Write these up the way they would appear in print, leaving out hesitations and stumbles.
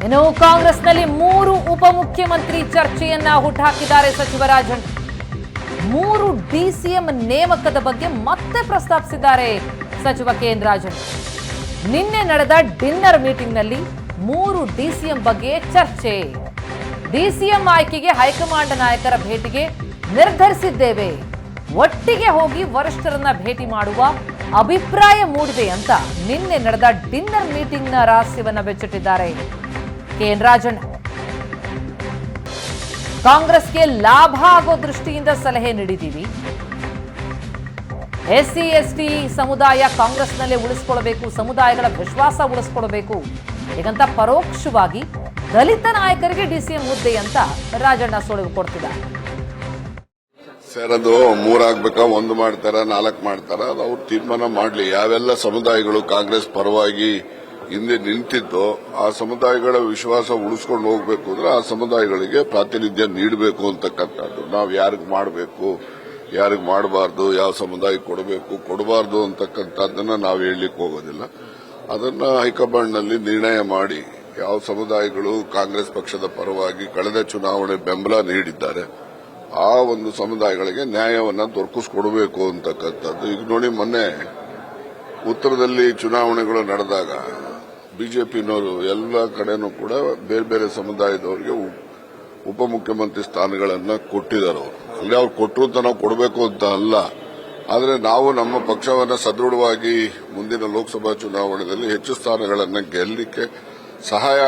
ಇನ್ನು ಕಾಂಗ್ರೆಸ್ನಲ್ಲಿ 3 ಉಪಮುಖ್ಯಮಂತ್ರಿ ಚರ್ಚೆಯನ್ನ ಹುಟ್ಟುಹಾಕಿದ್ದಾರೆ ಸಚಿವ ರಾಜಣ್ಣ. 3 ಡಿಸಿಎಂ ನೇಮಕದ ಬಗ್ಗೆ ಮತ್ತೆ ಪ್ರಸ್ತಾಪಿಸಿದ್ದಾರೆ ಸಚಿವ ಕೆ.ಎನ್. ರಾಜಣ್ಣ. ನಿನ್ನೆ ನಡೆದ ಡಿನ್ನರ್ ಮೀಟಿಂಗ್ನಲ್ಲಿ 3 ಡಿಸಿಎಂ ಬಗ್ಗೆ ಚರ್ಚೆ. ಡಿಸಿಎಂ ಆಯ್ಕೆಗೆ ಹೈಕಮಾಂಡ್ ನಾಯಕರ ಭೇಟಿಗೆ ನಿರ್ಧರಿಸಿದ್ದೇವೆ. ಒಟ್ಟಿಗೆ ಹೋಗಿ ವರಿಷ್ಠರನ್ನ ಭೇಟಿ ಮಾಡುವ ಅಭಿಪ್ರಾಯ ಮೂಡಿದೆ ಅಂತ ನಿನ್ನೆ ನಡೆದ ಡಿನ್ನರ್ ಮೀಟಿಂಗ್ನ ರಹಸ್ಯವನ್ನ ಬೆಚ್ಚಿಟ್ಟಿದ್ದಾರೆ ಕೆ.ಎನ್. ರಾಜಣ್ಣ. ಕಾಂಗ್ರೆಸ್ಗೆ ಲಾಭ ಆಗೋ ದೃಷ್ಟಿಯಿಂದ ಸಲಹೆ ನೀಡಿದ್ದೀವಿ. ಎಸ್ಸಿ ಎಸ್ಟಿ ಸಮುದಾಯ ಕಾಂಗ್ರೆಸ್ನಲ್ಲೇ ಉಳಿಸಿಕೊಳ್ಳಬೇಕು, ಸಮುದಾಯಗಳ ವಿಶ್ವಾಸ ಉಳಿಸಿಕೊಳ್ಳಬೇಕು. ಹೀಗಂತ ಪರೋಕ್ಷವಾಗಿ ದಲಿತ ನಾಯಕರಿಗೆ ಡಿಸಿಎಂ ಹುದ್ದೆ ಅಂತ ರಾಜಣ್ಣ ಸುಳಿವು ಕೊಡ್ತಿದ್ದಾರೆ. ಸರ್, ಅದು 3 ಆಗ್ಬೇಕಾ, 1 ಮಾಡ್ತಾರ, 4 ಮಾಡ್ತಾರ, ಅದು ಅವ್ರು ತೀರ್ಮಾನ ಮಾಡಲಿ. ಯಾವೆಲ್ಲ ಸಮುದಾಯಗಳು ಕಾಂಗ್ರೆಸ್ ಪರವಾಗಿ ಹಿಂದೆ ನಿಂತಿದ್ದು ಆ ಸಮುದಾಯಗಳ ವಿಶ್ವಾಸ ಉಳಿಸ್ಕೊಂಡು ಹೋಗಬೇಕು ಅಂದ್ರೆ ಆ ಸಮುದಾಯಗಳಿಗೆ ಪ್ರಾತಿನಿಧ್ಯ ನೀಡಬೇಕು ಅಂತಕ್ಕಂಥದ್ದು. ನಾವು ಯಾರಿಗೆ ಮಾಡಬೇಕು, ಯಾರಿಗೆ ಮಾಡಬಾರ್ದು, ಯಾವ ಸಮುದಾಯಕ್ಕೆ ಕೊಡಬಾರ್ದು ಅಂತಕ್ಕಂಥದ್ದನ್ನ ನಾವು ಹೇಳಲಿಕ್ಕೆ ಹೋಗೋದಿಲ್ಲ. ಅದನ್ನ ಹೈಕಮಾಂಡ್ನಲ್ಲಿ ನಿರ್ಣಯ ಮಾಡಿ ಯಾವ ಸಮುದಾಯಗಳು ಕಾಂಗ್ರೆಸ್ ಪಕ್ಷದ ಪರವಾಗಿ ಕಳೆದ ಚುನಾವಣೆ ಬೆಂಬಲ ನೀಡಿದ್ದಾರೆ ಆ ಒಂದು ಸಮುದಾಯಗಳಿಗೆ ನ್ಯಾಯವನ್ನ ದೊರಕಿಸ್ಕೊಡಬೇಕು ಅಂತಕ್ಕಂಥದ್ದು. ಈಗ ನೋಡಿ, ಮೊನ್ನೆ ಉತ್ತರದಲ್ಲಿ ಚುನಾವಣೆಗಳು ನಡೆದಾಗ ಬಿಜೆಪಿನವರು ಎಲ್ಲ ಕಡೆನೂ ಕೂಡ ಬೇರೆ ಬೇರೆ ಸಮುದಾಯದವರಿಗೆ ಉಪಮುಖ್ಯಮಂತ್ರಿ ಸ್ಥಾನಗಳನ್ನ ಕೊಟ್ಟಿದ್ದಾರೆ. ಅಲ್ಲಿ ಅವ್ರು ಕೊಟ್ಟರು ಅಂತ ನಾವು ಕೊಡಬೇಕು ಅಂತ ಅಲ್ಲ, ಆದರೆ ನಾವು ನಮ್ಮ ಪಕ್ಷವನ್ನು ಸದೃಢವಾಗಿ ಮುಂದಿನ ಲೋಕಸಭಾ ಚುನಾವಣೆಯಲ್ಲಿ ಹೆಚ್ಚು ಸ್ಥಾನಗಳನ್ನು ಗೆಲ್ಲಲಿಕ್ಕೆ ಸಹಾಯ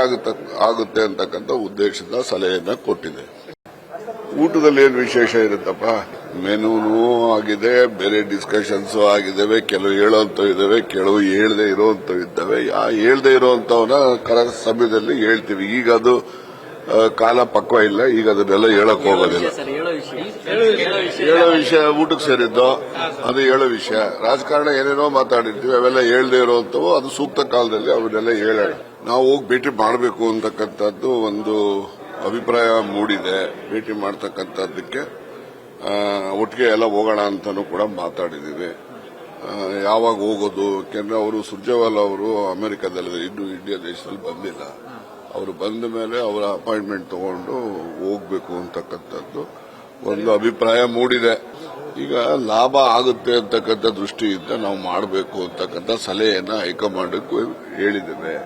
ಆಗುತ್ತೆ ಅಂತಕ್ಕಂಥ ಉದ್ದೇಶದ ಸಲಹೆಯನ್ನ ಕೊಟ್ಟಿದೆ. ಊಟದಲ್ಲಿ ಏನು ವಿಶೇಷ ಇರುತ್ತಪ್ಪ? ಮೆನೂನು ಆಗಿದೆ, ಬೇರೆ ಡಿಸ್ಕಷನ್ಸ್ ಆಗಿದ್ದಾವೆ. ಕೆಲವು ಹೇಳೋಂಥವು ಇದ್ದಾವೆ, ಕೆಲವು ಹೇಳದೆ ಇರೋಂಥವು ಇದ್ದಾವೆ. ಹೇಳದೆ ಇರೋಂಥವನ್ನ ಕರೆಕ್ಟ್ ಸಮಯದಲ್ಲಿ ಹೇಳ್ತೀವಿ. ಈಗ ಅದು ಕಾಲ ಪಕ್ವ ಇಲ್ಲ, ಈಗ ಅದನ್ನೆಲ್ಲ ಹೇಳಕ್ ಹೋಗೋದಿಲ್ಲ. ಹೇಳೋ ವಿಷಯ ಊಟಕ್ಕೆ ಸೇರಿದ್ದು, ಅದು ಹೇಳೋ ವಿಷಯ. ರಾಜಕಾರಣ ಏನೇನೋ ಮಾತಾಡಿರ್ತೀವಿ, ಅವೆಲ್ಲ ಹೇಳದೆ ಇರೋಂಥವು ಅದು ಸೂಕ್ತ ಕಾಲದಲ್ಲಿ ಅವನ್ನೆಲ್ಲ ಹೇಳೋಣ. ನಾವು ಹೋಗಿ ಭೇಟಿ ಮಾಡಬೇಕು ಅಂತಕ್ಕಂಥದ್ದು ಒಂದು ಅಭಿಪ್ರಾಯ ಮೂಡಿದೆ. ಭೇಟಿ ಮಾಡ್ತಕ್ಕಂಥದ್ದಕ್ಕೆ ಒಟ್ಟಿಗೆ ಎಲ್ಲ ಹೋಗೋಣ ಅಂತಾನೂ ಕೂಡ ಮಾತಾಡಿದ್ದೀವಿ. ಯಾವಾಗ ಹೋಗೋದು? ಯಾಕೆಂದ್ರೆ ಅವರು ಸುರ್ಜೇವಾಲಾ ಅವರು ಅಮೆರಿಕದಲ್ಲಿ ಇನ್ನೂ ಇಂಡಿಯಾ ದೇಶದಲ್ಲಿ ಬಂದಿಲ್ಲ. ಅವರು ಬಂದ ಮೇಲೆ ಅವರ ಅಪಾಯಿಂಟ್ಮೆಂಟ್ ತಗೊಂಡು ಹೋಗ್ಬೇಕು ಅಂತಕ್ಕಂಥದ್ದು ಒಂದು ಅಭಿಪ್ರಾಯ ಮೂಡಿದೆ. ಈಗ ಲಾಭ ಆಗುತ್ತೆ ಅಂತಕ್ಕಂಥ ದೃಷ್ಟಿಯಿಂದ ನಾವು ಮಾಡಬೇಕು ಅಂತಕ್ಕಂಥ ಸಲಹೆಯನ್ನ ಹೈಕಮಾಂಡ್ಗೂ ಹೇಳಿದ್ದೇವೆ.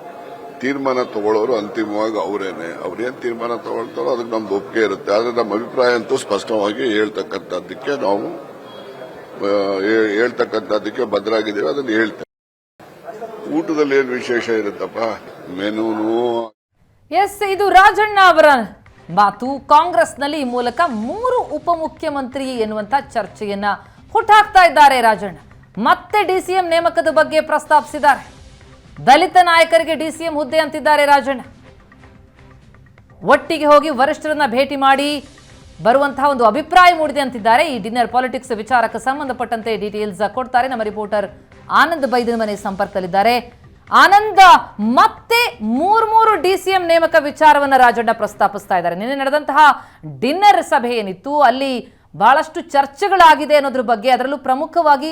ತೀರ್ಮಾನ ತಗೊಳ್ಳೋರು ಅಂತಿಮವಾಗಿ ಅವರೇನೆ. ಅವ್ರೇನ್ ತೀರ್ಮಾನ ತಗೊಳ್ತಾರೋ ಅದಕ್ಕೆ ನಮ್ದು ಒಪ್ಪಿಗೆ ಇರುತ್ತೆ. ಆದ್ರೆ ನಮ್ಮ ಅಭಿಪ್ರಾಯ ಅಂತೂ ಸ್ಪಷ್ಟವಾಗಿ ಹೇಳ್ತಕ್ಕಂಥದ್ದಕ್ಕೆ ನಾವು ಹೇಳ್ತಕ್ಕಂಥದ್ದಕ್ಕೆ ಬದ್ಧರಾಗಿದ್ದೇವೆ. ಅದನ್ನು ಹೇಳ್ತೇವೆ. ಊಟದಲ್ಲಿ ಏನು ವಿಶೇಷ ಇರುತ್ತಪ್ಪ? ಮೆನೂನು. ಎಸ್, ಇದು ರಾಜಣ್ಣ ಅವರ ಮಾತು. ಕಾಂಗ್ರೆಸ್ನಲ್ಲಿ ಈ ಮೂಲಕ 3 ಉಪಮುಖ್ಯಮಂತ್ರಿ ಎನ್ನುವಂತ ಚರ್ಚೆಯನ್ನ ಹುಟ್ಟಾಕ್ತಾ ಇದ್ದಾರೆ ರಾಜಣ್ಣ. ಮತ್ತೆ ಡಿಸಿಎಂ ನೇಮಕದ ಬಗ್ಗೆ ಪ್ರಸ್ತಾಪಿಸಿದ್ದಾರೆ. ದಲಿತ ನಾಯಕರಿಗೆ ಡಿಸಿಎಂ ಹುದ್ದೆ ಅಂತಿದ್ದಾರೆ ರಾಜಣ್ಣ. ಒಟ್ಟಿಗೆ ಹೋಗಿ ವರಿಷ್ಠರನ್ನ ಭೇಟಿ ಮಾಡಿ ಬರುವಂತಹ ಒಂದು ಅಭಿಪ್ರಾಯ ಮೂಡಿದೆ ಅಂತಿದ್ದಾರೆ. ಈ ಡಿನ್ನರ್ ಪಾಲಿಟಿಕ್ಸ್ ವಿಚಾರಕ್ಕೆ ಸಂಬಂಧಪಟ್ಟಂತೆ ಡೀಟೇಲ್ಸ್ ಕೊಡ್ತಾರೆ ನಮ್ಮ ರಿಪೋರ್ಟರ್ ಆನಂದ್ ಬೈದನ ಮನೆ ಸಂಪರ್ಕದಲ್ಲಿದ್ದಾರೆ. ಆನಂದ್, ಮತ್ತೆ 3 ಡಿಸಿಎಂ ನೇಮಕ ವಿಚಾರವನ್ನ ರಾಜಣ್ಣ ಪ್ರಸ್ತಾಪಿಸ್ತಾ ಇದ್ದಾರೆ. ನಿನ್ನೆ ನಡೆದಂತಹ ಡಿನ್ನರ್ ಸಭೆ ಏನಿತ್ತು ಅಲ್ಲಿ ಬಹಳಷ್ಟು ಚರ್ಚೆಗಳಾಗಿದೆ ಅನ್ನೋದ್ರ ಬಗ್ಗೆ, ಅದರಲ್ಲೂ ಪ್ರಮುಖವಾಗಿ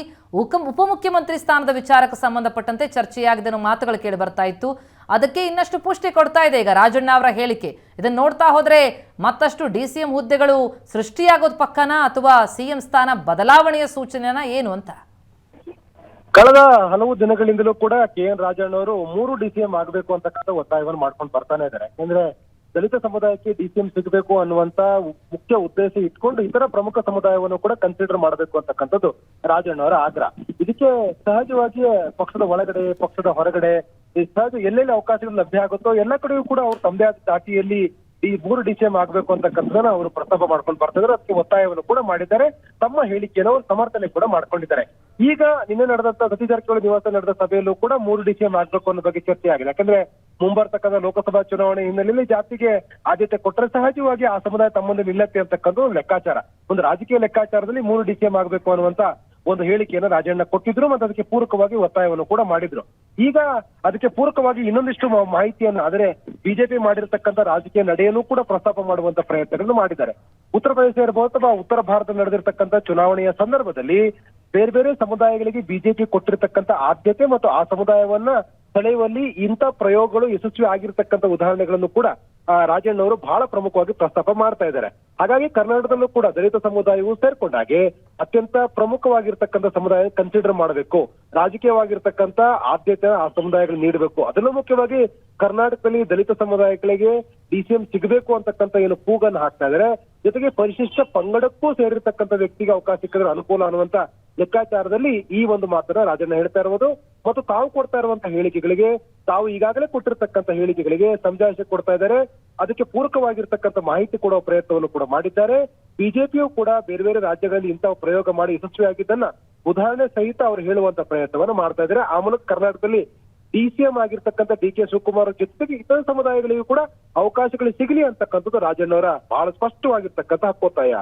ಉಪಮುಖ್ಯಮಂತ್ರಿ ಸ್ಥಾನದ ವಿಚಾರಕ್ಕೆ ಸಂಬಂಧಪಟ್ಟಂತೆ ಚರ್ಚೆಯಾಗಿದೆ ಅನ್ನೋ ಮಾತುಗಳು ಕೇಳಿ ಬರ್ತಾ ಇತ್ತು. ಅದಕ್ಕೆ ಇನ್ನಷ್ಟು ಪುಷ್ಟಿ ಕೊಡ್ತಾ ಇದೆ ಈಗ ರಾಜಣ್ಣ ಅವರ ಹೇಳಿಕೆ. ಇದನ್ನ ನೋಡ್ತಾ ಹೋದ್ರೆ ಮತ್ತಷ್ಟು ಡಿಸಿಎಂ ಹುದ್ದೆಗಳು ಸೃಷ್ಟಿಯಾಗೋದು ಪಕ್ಕನಾ ಅಥವಾ ಸಿಎಂ ಸ್ಥಾನ ಬದಲಾವಣೆಯ ಸೂಚನೆನ ಏನು ಅಂತ? ಕಳೆದ ಹಲವು ದಿನಗಳಿಂದಲೂ ಕೂಡ ಕೆ.ಎನ್. ರಾಜಣ್ಣ ಅವರು 3 ಡಿಸಿಎಂ ಆಗಬೇಕು ಅಂತಕ್ಕಂಥ ಒತ್ತಾಯವನ್ನು ಮಾಡ್ಕೊಂಡು ಬರ್ತಾನೆ ಇದ್ದಾರೆ. ಯಾಕಂದ್ರೆ ದಲಿತ ಸಮುದಾಯಕ್ಕೆ ಡಿಸಿಎಂ ಸಿಗಬೇಕು ಅನ್ನುವಂತ ಮುಖ್ಯ ಉದ್ದೇಶ ಇಟ್ಕೊಂಡು ಇತರ ಪ್ರಮುಖ ಸಮುದಾಯವನ್ನು ಕೂಡ ಕನ್ಸಿಡರ್ ಮಾಡಬೇಕು ಅಂತಕ್ಕಂಥದ್ದು ರಾಜಣ್ಣ ಅವರ ಆಗ್ರಹ. ಇದಕ್ಕೆ ಸಹಜವಾಗಿ ಪಕ್ಷದ ಒಳಗಡೆ, ಪಕ್ಷದ ಹೊರಗಡೆ ಸಹಜ ಎಲ್ಲೆಲ್ಲಿ ಅವಕಾಶಗಳು ಲಭ್ಯ ಆಗುತ್ತೋ ಎಲ್ಲ ಕಡೆಯೂ ಕೂಡ ಅವರು ತಮ್ಮದೇ ಆದ ದಾಟಿಯಲ್ಲಿ ಈ 3 ಡಿಸಿಎಂ ಆಗಬೇಕು ಅಂತಕ್ಕಂಥದ್ದನ್ನ ಅವರು ಪ್ರಸ್ತಾಪ ಮಾಡ್ಕೊಂಡು ಬರ್ತಾ ಇದ್ದಾರೆ. ಅದಕ್ಕೆ ಒತ್ತಾಯವನ್ನು ಕೂಡ ಮಾಡಿದ್ದಾರೆ. ತಮ್ಮ ಹೇಳಿಕೆಯನ್ನು ಅವರು ಸಮರ್ಥನೆ ಕೂಡ ಮಾಡ್ಕೊಂಡಿದ್ದಾರೆ. ಈಗ ನಿನ್ನೆ ನಡೆದಂತ ಸತೀಶ್ ಜಾರಕಿಹೊಳಿ ನಿವಾಸ ನಡೆದ ಸಭೆಯಲ್ಲೂ ಕೂಡ 3 ಡಿಸಿಎಂ ಆಗಬೇಕು ಅನ್ನೋ ಬಗ್ಗೆ ಚರ್ಚೆ ಆಗಿದೆ. ಯಾಕಂದ್ರೆ ಮುಂಬರ್ತಕ್ಕಂಥ ಲೋಕಸಭಾ ಚುನಾವಣೆ ಹಿನ್ನೆಲೆಯಲ್ಲಿ ಜಾತಿಗೆ ಆದ್ಯತೆ ಕೊಟ್ಟರೆ ಸಹಜವಾಗಿ ಆ ಸಮುದಾಯ ತಮ್ಮಲ್ಲಿ ನಿಲ್ಲತ್ತೆ ಅಂತಕ್ಕಂಥ ಒಂದು ಲೆಕ್ಕಾಚಾರ, ಒಂದು ರಾಜಕೀಯ ಲೆಕ್ಕಾಚಾರದಲ್ಲಿ 3 ಡಿಸಿಎಂ ಆಗಬೇಕು ಅನ್ನುವಂತ ಒಂದು ಹೇಳಿಕೆಯನ್ನು ರಾಜಣ್ಣ ಕೊಟ್ಟಿದ್ರು ಮತ್ತು ಅದಕ್ಕೆ ಪೂರಕವಾಗಿ ಒತ್ತಾಯವನ್ನು ಕೂಡ ಮಾಡಿದ್ರು. ಈಗ ಅದಕ್ಕೆ ಪೂರಕವಾಗಿ ಇನ್ನೊಂದಿಷ್ಟು ಮಾಹಿತಿಯನ್ನು, ಆದರೆ ಬಿಜೆಪಿ ಮಾಡಿರತಕ್ಕಂಥ ರಾಜಕೀಯ ನಡೆಯನ್ನು ಕೂಡ ಪ್ರಸ್ತಾಪ ಮಾಡುವಂತ ಪ್ರಯತ್ನಗಳನ್ನು ಮಾಡಿದ್ದಾರೆ. ಉತ್ತರ ಪ್ರದೇಶ ಇರಬಹುದು ಅಥವಾ ಉತ್ತರ ಭಾರತ ನಡೆದಿರ್ತಕ್ಕಂಥ ಚುನಾವಣೆಯ ಸಂದರ್ಭದಲ್ಲಿ ಬೇರೆ ಬೇರೆ ಸಮುದಾಯಗಳಿಗೆ ಬಿಜೆಪಿ ಕೊಟ್ಟಿರತಕ್ಕಂಥ ಆದ್ಯತೆ ಮತ್ತು ಆ ಸಮುದಾಯವನ್ನ ಸೆಳೆಯುವಲ್ಲಿ ಇಂಥ ಪ್ರಯೋಗಗಳು ಯಶಸ್ವಿ ಆಗಿರ್ತಕ್ಕಂಥ ಉದಾಹರಣೆಗಳನ್ನು ಕೂಡ ರಾಜಣ್ಣ ಅವರು ಬಹಳ ಪ್ರಮುಖವಾಗಿ ಪ್ರಸ್ತಾಪ ಮಾಡ್ತಾ ಇದ್ದಾರೆ. ಹಾಗಾಗಿ ಕರ್ನಾಟಕದಲ್ಲೂ ಕೂಡ ದಲಿತ ಸಮುದಾಯವು ಸೇರ್ಕೊಂಡಾಗೆ ಅತ್ಯಂತ ಪ್ರಮುಖವಾಗಿರ್ತಕ್ಕಂಥ ಸಮುದಾಯ ಕನ್ಸಿಡರ್ ಮಾಡಬೇಕು, ರಾಜಕೀಯವಾಗಿರ್ತಕ್ಕಂಥ ಆದ್ಯತೆ ಆ ಸಮುದಾಯಗಳು ನೀಡಬೇಕು. ಅದರಲ್ಲೂ ಮುಖ್ಯವಾಗಿ ಕರ್ನಾಟಕದಲ್ಲಿ ದಲಿತ ಸಮುದಾಯಗಳಿಗೆ ಡಿಸಿಎಂ ಸಿಗಬೇಕು ಅಂತಕ್ಕಂಥ ಏನು ಕೂಗನ್ನು ಹಾಕ್ತಾ ಇದ್ದಾರೆ. ಜೊತೆಗೆ ಪರಿಶಿಷ್ಟ ಪಂಗಡಕ್ಕೂ ಸೇರಿರ್ತಕ್ಕಂಥ ವ್ಯಕ್ತಿಗೆ ಅವಕಾಶ ಸಿಕ್ಕಿದ್ರೆ ಅನುಕೂಲ ಅನ್ನುವಂತ ಲೆಕ್ಕಾಚಾರದಲ್ಲಿ ಈ ಒಂದು ಮಾತನ್ನ ರಾಜಣ್ಣ ಹೇಳ್ತಾ ಇರುವುದು ಮತ್ತು ತಾವು ಕೊಡ್ತಾ ಇರುವಂತಹ ಹೇಳಿಕೆಗಳಿಗೆ, ತಾವು ಈಗಾಗಲೇ ಕೊಟ್ಟಿರ್ತಕ್ಕಂಥ ಹೇಳಿಕೆಗಳಿಗೆ ಸಮಜಾಯಿಷಿ ಕೊಡ್ತಾ ಇದ್ದಾರೆ. ಅದಕ್ಕೆ ಪೂರಕವಾಗಿರ್ತಕ್ಕಂಥ ಮಾಹಿತಿ ಕೊಡುವ ಪ್ರಯತ್ನವನ್ನು ಕೂಡ ಮಾಡಿದ್ದಾರೆ. ಬಿಜೆಪಿಯು ಕೂಡ ಬೇರೆ ಬೇರೆ ರಾಜ್ಯಗಳಲ್ಲಿ ಇಂತಹ ಪ್ರಯೋಗ ಮಾಡಿ ಯಶಸ್ವಿಯಾಗಿದ್ದನ್ನ ಉದಾಹರಣೆ ಸಹಿತ ಅವರು ಹೇಳುವಂತ ಪ್ರಯತ್ನವನ್ನು ಮಾಡ್ತಾ ಇದ್ದಾರೆ. ಆ ಮೂಲಕ ಕರ್ನಾಟಕದಲ್ಲಿ ಡಿಸಿಎಂ ಆಗಿರ್ತಕ್ಕಂಥ ಡಿ.ಕೆ. ಶಿವಕುಮಾರ್ ಜೊತೆಗೆ ಇತರ ಸಮುದಾಯಗಳಿಗೂ ಕೂಡ ಅವಕಾಶಗಳು ಸಿಗಲಿ ಅಂತಕ್ಕಂಥದ್ದು ರಾಜಣ್ಣವರ ಬಹಳ ಸ್ಪಷ್ಟವಾಗಿರ್ತಕ್ಕಂಥ ಒತ್ತಾಯ.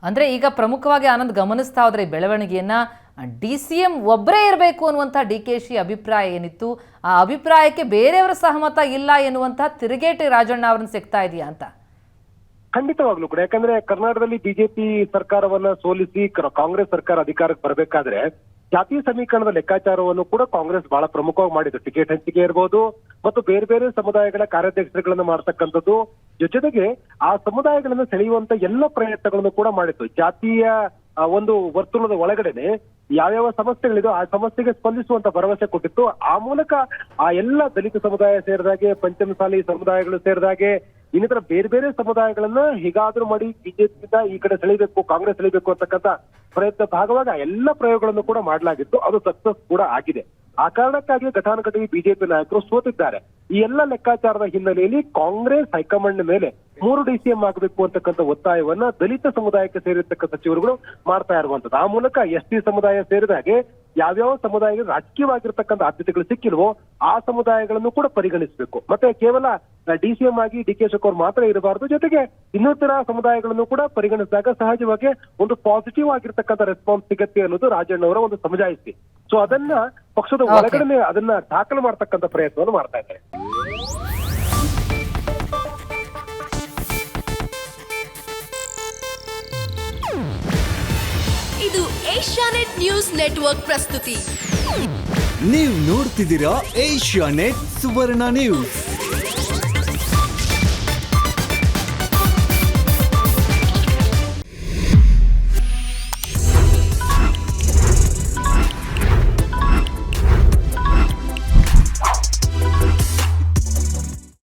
ಅಂದ್ರೆ ಈಗ ಪ್ರಮುಖವಾಗಿ ಆನಂದ್ ಗಮನಿಸ್ತಾ ಹೋದ್ರೆ ಬೆಳವಣಿಗೆಯನ್ನ DCM ಒಬ್ಬರೇ ಇರಬೇಕು ಅನ್ನುವಂಥ DKಶಿ ಅಭಿಪ್ರಾಯ ಏನಿತ್ತು, ಆ ಅಭಿಪ್ರಾಯಕ್ಕೆ ಬೇರೆಯವರ ಸಹಮತ ಇಲ್ಲ ಎನ್ನುವಂತಹ ತಿರುಗೇಟು ರಾಜಣ್ಣ ಅವರನ್ನು ಸಿಗ್ತಾ ಇದೆಯಾ ಅಂತ? ಖಂಡಿತವಾಗ್ಲೂ ಕೂಡ, ಯಾಕಂದ್ರೆ ಕರ್ನಾಟಕದಲ್ಲಿ ಬಿಜೆಪಿ ಸರ್ಕಾರವನ್ನ ಸೋಲಿಸಿ ಕಾಂಗ್ರೆಸ್ ಸರ್ಕಾರ ಅಧಿಕಾರಕ್ಕೆ ಬರಬೇಕಾದ್ರೆ ಜಾತಿ ಸಮೀಕರಣದ ಲೆಕ್ಕಾಚಾರವನ್ನು ಕೂಡ ಕಾಂಗ್ರೆಸ್ ಬಹಳ ಪ್ರಮುಖವಾಗಿ ಮಾಡಿದ್ದು. ಟಿಕೆಟ್ ಹಂಚಿಕೆ ಇರ್ಬೋದು ಮತ್ತು ಬೇರೆ ಬೇರೆ ಸಮುದಾಯಗಳ ಕಾರ್ಯಾಧ್ಯಕ್ಷರುಗಳನ್ನು ಮಾಡ್ತಕ್ಕಂಥದ್ದು, ಜೊತೆಗೆ ಆ ಸಮುದಾಯಗಳನ್ನು ಸೆಳೆಯುವಂತ ಎಲ್ಲ ಪ್ರಯತ್ನಗಳನ್ನು ಕೂಡ ಮಾಡಿತ್ತು. ಜಾತಿಯ ಒಂದು ವರ್ತುಲದ ಒಳಗಡೆನೆ ಯಾವ್ಯಾವ ಸಮಸ್ಯೆಗಳಿದೋ ಆ ಸಮಸ್ಯೆಗೆ ಸ್ಪಂದಿಸುವಂತ ಭರವಸೆ ಕೊಟ್ಟಿತ್ತು. ಆ ಮೂಲಕ ಆ ಎಲ್ಲ ದಲಿತ ಸಮುದಾಯ ಸೇರಿದಾಗೆ, ಪಂಚಮಸಾಲಿ ಸಮುದಾಯಗಳು ಸೇರಿದಾಗೆ, ಇನ್ನಿತರ ಬೇರೆ ಬೇರೆ ಸಮುದಾಯಗಳನ್ನ ಹೀಗಾದ್ರೂ ಮಾಡಿ ಬಿಜೆಪಿಯಿಂದ ಈ ಕಡೆ ಸೆಳಿಬೇಕು, ಕಾಂಗ್ರೆಸ್ ಸೆಳಿಬೇಕು ಅಂತಕ್ಕಂಥ ಪ್ರಯತ್ನ ಭಾಗವಾಗಿ ಆ ಎಲ್ಲ ಪ್ರಯೋಗಗಳನ್ನು ಕೂಡ ಮಾಡಲಾಗಿತ್ತು. ಅದು ಸಕ್ಸಸ್ ಕೂಡ ಆಗಿದೆ. ಆ ಕಾರಣಕ್ಕಾಗಿ ಘಟಾನುಘಟಿ ಬಿಜೆಪಿ ನಾಯಕರು ಸೋತಿದ್ದಾರೆ. ಈ ಎಲ್ಲ ಲೆಕ್ಕಾಚಾರದ ಹಿನ್ನೆಲೆಯಲ್ಲಿ ಕಾಂಗ್ರೆಸ್ ಹೈಕಮಾಂಡ್ ಮೇಲೆ 3 DCM ಆಗಬೇಕು ಅಂತಕ್ಕಂಥ ಒತ್ತಾಯವನ್ನ ದಲಿತ ಸಮುದಾಯಕ್ಕೆ ಸೇರಿರ್ತಕ್ಕ ಸಚಿವರುಗಳು ಮಾಡ್ತಾ ಇರುವಂತದ್ದು. ಆ ಮೂಲಕ ST ಸಮುದಾಯ ಸೇರಿದಾಗೆ ಯಾವ್ಯಾವ ಸಮುದಾಯಗಳು ರಾಜಕೀಯವಾಗಿರ್ತಕ್ಕಂಥ ಆದ್ಯತೆಗಳು ಸಿಕ್ಕಿಲ್ವೋ ಆ ಸಮುದಾಯಗಳನ್ನು ಕೂಡ ಪರಿಗಣಿಸಬೇಕು. ಮತ್ತೆ ಕೇವಲ DCM ಆಗಿ ಡಿ.ಕೆ. ಶಿವಕುಮಾರ್ ಮಾತ್ರ ಇರಬಾರದು, ಜೊತೆಗೆ ಇನ್ನಿತರ ಸಮುದಾಯಗಳನ್ನು ಕೂಡ ಪರಿಗಣಿಸಿದಾಗ ಸಹಜವಾಗಿ ಒಂದು ಪಾಸಿಟಿವ್ ಆಗಿರ್ತಕ್ಕಂಥ ರೆಸ್ಪಾನ್ಸ್ ಸಿಗತ್ತೆ ಅನ್ನೋದು ರಾಜಣ್ಣ ಅವರ ಒಂದು ಸಮಜಾಯಿಸಿ. ಸೊ ಅದನ್ನ ಪಕ್ಷದ ಒಳಗಡೆ ಅದನ್ನ ದಾಖಲು ಮಾಡ್ತಕ್ಕಂಥ ಪ್ರಯತ್ನವನ್ನು ಮಾಡ್ತಾ ಇದ್ದಾರೆ. ಇದು ಏಷ್ಯಾನೆಟ್ ನ್ಯೂಸ್ ನೆಟ್ವರ್ಕ್ ಪ್ರಸ್ತುತಿ. ನೀವು ನೋಡ್ತಿದ್ದೀರಾ ಏಷ್ಯಾನೆಟ್ ಸುವರ್ಣ ನ್ಯೂಸ್.